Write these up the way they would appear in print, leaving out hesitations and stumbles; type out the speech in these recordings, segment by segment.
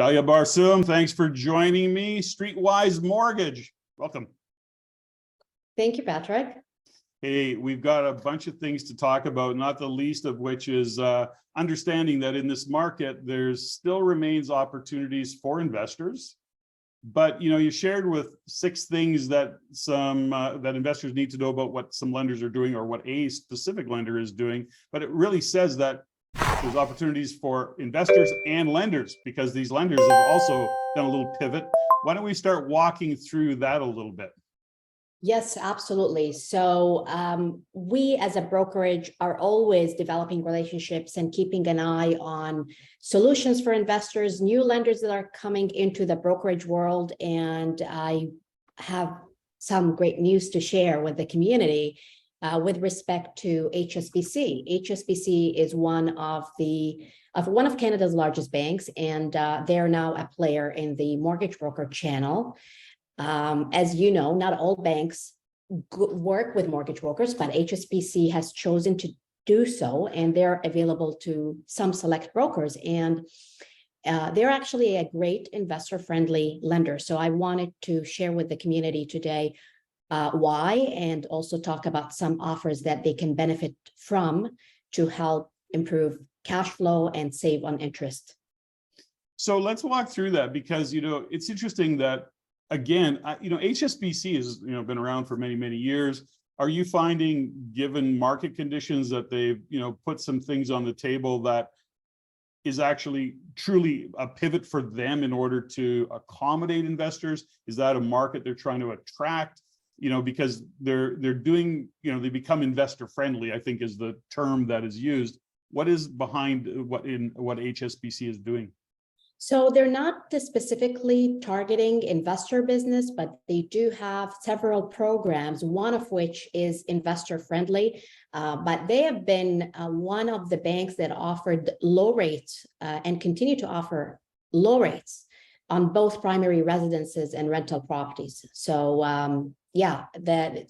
Dalia Barsoum, thanks for joining me. Streetwise Mortgage, welcome. Thank you, Patrick. Hey, we've got a bunch of things to talk about, not the least of which is understanding that in this market, there's still remains opportunities for investors. But you shared with 6 things that that investors need to know about what some lenders are doing or what a specific lender is doing. But it really says that there's opportunities for investors and lenders, because these lenders have also done a little pivot. Why don't we start walking through that a little bit? Yes, absolutely. So we as a brokerage are always developing relationships and keeping an eye on solutions for investors, new lenders that are coming into the brokerage world. And I have some great news to share with the community with respect to HSBC. HSBC is one of Canada's largest banks, and they're now a player in the mortgage broker channel. As you know, not all banks work with mortgage brokers, but HSBC has chosen to do so, and they're available to some select brokers. And they're actually a great investor-friendly lender. So I wanted to share with the community today why, and also talk about some offers that they can benefit from to help improve cash flow and save on interest. So let's walk through that, because it's interesting that, again, HSBC has been around for many, many years. Are you finding, given market conditions, that they've put some things on the table that is actually truly a pivot for them in order to accommodate investors? Is that a market they're trying to attract? Because they're doing, they become investor friendly, I think is the term that is used. What is behind what HSBC is doing? So they're not specifically targeting investor business, but they do have several programs, one of which is investor friendly. But they have been one of the banks that offered low rates and continue to offer low rates on both primary residences and rental properties. So yeah,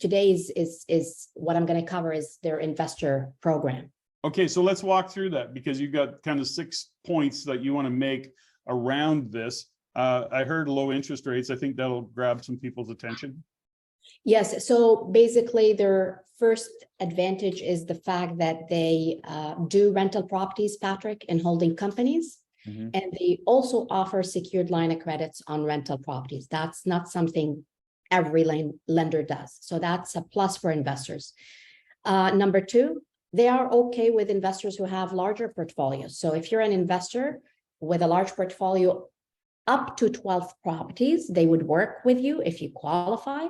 today is what I'm going to cover is their investor program. Okay, so let's walk through that, because you've got kind of 6 points that you want to make around this. I heard low interest rates. I think that'll grab some people's attention. Yes, so basically their first advantage is the fact that they do rental properties, Patrick, and holding companies. Mm-hmm. And they also offer secured line of credits on rental properties. That's not something every lender does. So that's a plus for investors. Number 2, they are okay with investors who have larger portfolios. So if you're an investor with a large portfolio up to 12 properties, they would work with you if you qualify,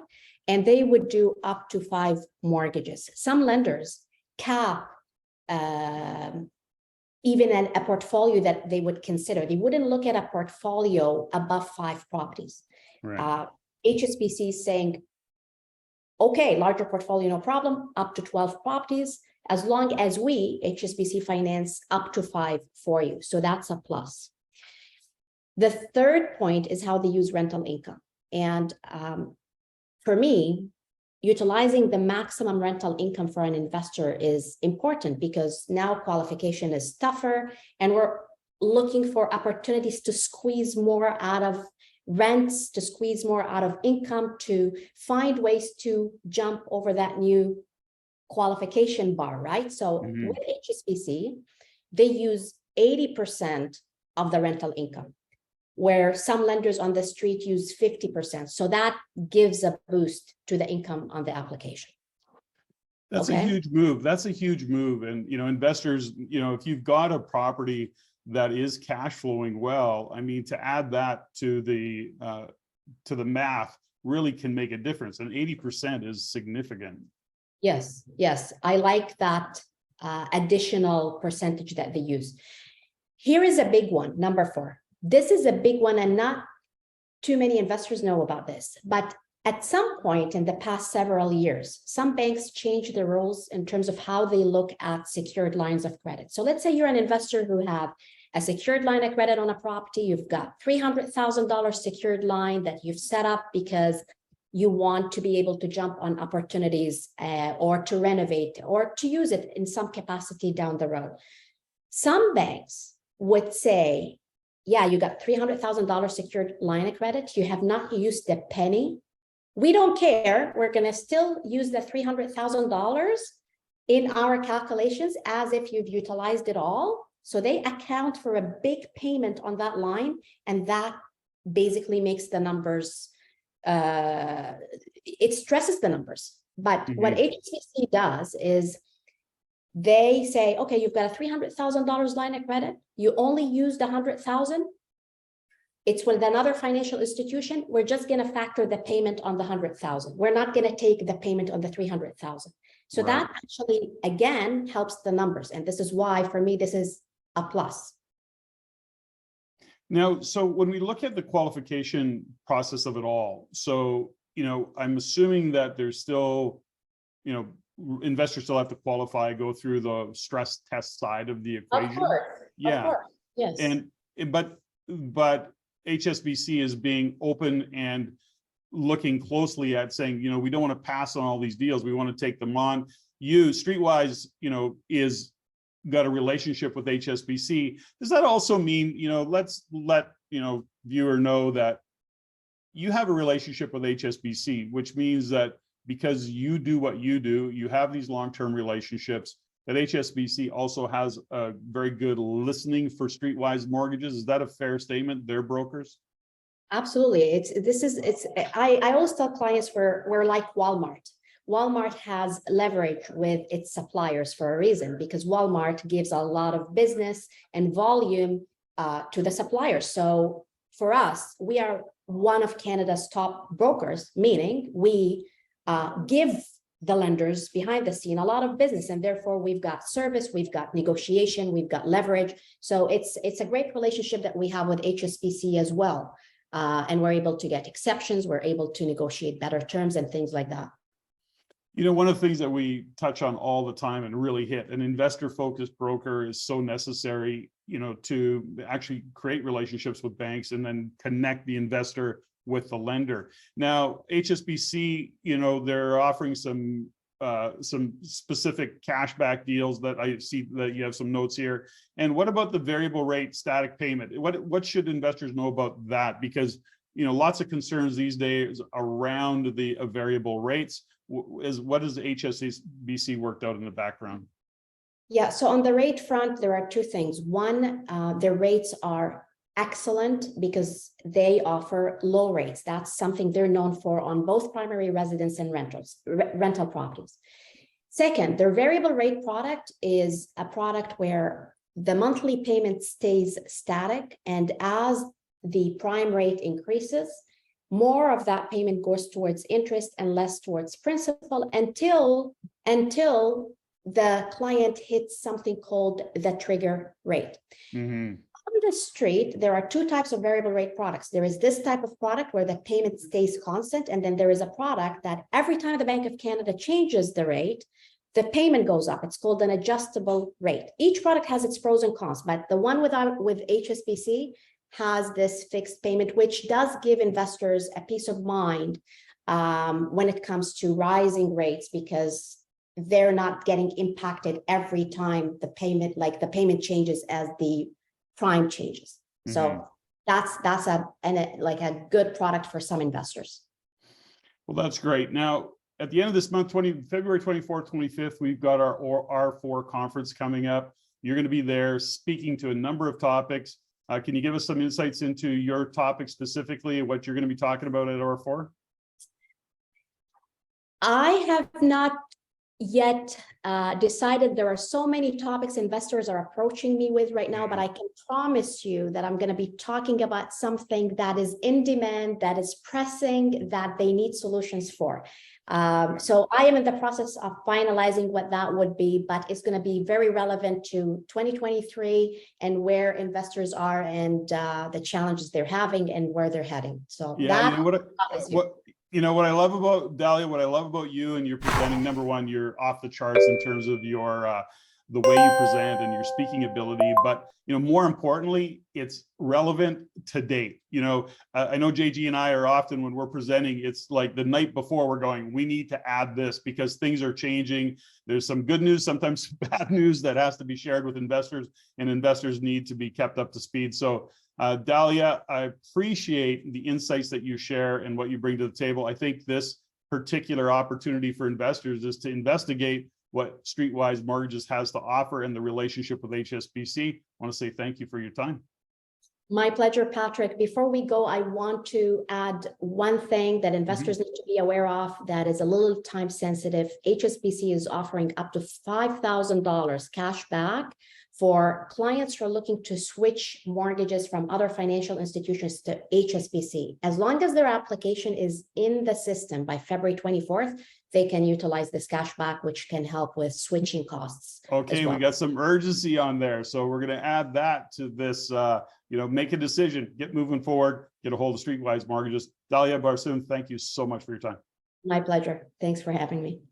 and they would do up to 5 mortgages. Some lenders cap even a portfolio that they would consider. They wouldn't look at a portfolio above 5 properties. Right. HSBC is saying, okay, larger portfolio, no problem, up to 12 properties, as long as we, HSBC, finance up to 5 for you. So that's a plus. The third point is how they use rental income. And for me, utilizing the maximum rental income for an investor is important, because now qualification is tougher, and we're looking for opportunities to squeeze more out of rents, to squeeze more out of income, to find ways to jump over that new qualification bar, right? So with HSBC, they use 80% of the rental income, where some lenders on the street use 50%. So that gives a boost to the income on the application. That's a huge move. That's a huge move. And, investors, if you've got a property that is cash flowing well, I mean, to add that to the math really can make a difference. And 80% is significant. Yes. I like that additional percentage that they use. Here is a big one, number 4. This is a big one, and not too many investors know about this. But at some point in the past several years, some banks changed the rules in terms of how they look at secured lines of credit. So let's say you're an investor who have a secured line of credit on a property. You've got $300,000 secured line that you've set up because you want to be able to jump on opportunities or to renovate or to use it in some capacity down the road. Some banks would say, yeah, you got $300,000 secured line of credit. You have not used a penny. We don't care. We're going to still use the $300,000 in our calculations as if you've utilized it all. So they account for a big payment on that line, and that basically makes the numbers, it stresses the numbers. But what HSBC does is they say, okay, you've got a $300,000 line of credit. You only used $100,000. It's with another financial institution. We're just going to factor the payment on the $100,000. We're not going to take the payment on the $300,000. So that actually, again, helps the numbers. And this is why, for me, this is a plus. Now, so when we look at the qualification process of it all, so, I'm assuming that there's still, investors still have to qualify, go through the stress test side of the equation. Of course. Yeah. Of course. Yes. But HSBC is being open and looking closely at saying, we don't want to pass on all these deals. We want to take them on. You, Streetwise, is got a relationship with HSBC. Does that also mean, let's let, viewer know that you have a relationship with HSBC, which means that because you do what you do, you have these long-term relationships, that HSBC also has a very good listening for Streetwise Mortgages. Is that a fair statement? They're brokers? Absolutely. I always tell clients we're like Walmart. Walmart has leverage with its suppliers for a reason, because Walmart gives a lot of business and volume to the suppliers. So for us, we are one of Canada's top brokers, meaning we give the lenders behind the scene a lot of business, and therefore we've got service, we've got negotiation, we've got leverage. So it's a great relationship that we have with HSBC as well. And we're able to get exceptions, we're able to negotiate better terms and things like that. One of the things that we touch on all the time and really hit, an investor-focused broker is so necessary, to actually create relationships with banks and then connect the investor with the lender. Now, HSBC, they're offering some specific cashback deals that I see that you have some notes here. And what about the variable rate static payment? What should investors know about that? Because, lots of concerns these days around the variable rates. What has HSBC worked out in the background? Yeah, so on the rate front, there are two things. One, the rates are excellent because they offer low rates. That's something they're known for on both primary residence and rental properties. Second, their variable rate product is a product where the monthly payment stays static, and as the prime rate increases, more of that payment goes towards interest and less towards principal until the client hits something called the trigger rate. On the street, there are two types of variable rate products. There is this type of product where the payment stays constant, and then there is a product that every time the Bank of Canada changes the rate, the payment goes up. It's called an adjustable rate. Each product has its pros and cons, but the one with HSBC has this fixed payment, which does give investors a peace of mind when it comes to rising rates, because they're not getting impacted every time the payment changes as the prime changes. So that's a good product for some investors. Well, that's great. Now, at the end of this month, February 24th, 25th, we've got our R4 conference coming up. You're going to be there speaking to a number of topics. Can you give us some insights into your topic specifically, what you're going to be talking about at R4? I have not yet decided. There are so many topics investors are approaching me with right now, but I can promise you that I'm going to be talking about something that is in demand, that is pressing, that they need solutions for. So I am in the process of finalizing what that would be, but it's going to be very relevant to 2023 and where investors are and the challenges they're having and where they're heading. So yeah, what I love about Dalia, what I love about you, and you're presenting, number one, you're off the charts in terms of your the way you present and your speaking ability, but more importantly, it's relevant to date. I know JG and I are often, when we're presenting, it's like the night before we're going, we need to add this because things are changing. There's some good news, sometimes bad news that has to be shared with investors, and investors need to be kept up to speed. So Dalia, I appreciate the insights that you share and what you bring to the table. I think this particular opportunity for investors is to investigate what Streetwise Mortgages has to offer and the relationship with HSBC. I want to say thank you for your time. My pleasure, Patrick. Before we go, I want to add one thing that investors need to be aware of that is a little time sensitive. HSBC is offering up to $5,000 cash back for clients who are looking to switch mortgages from other financial institutions to HSBC. As long as their application is in the system by February 24th, they can utilize this cash back, which can help with switching costs. Okay, we got some urgency on there. So we're going to add that to this, make a decision, get moving forward, get a hold of Streetwise Mortgages. Dalia, Barsoum, thank you so much for your time. My pleasure. Thanks for having me.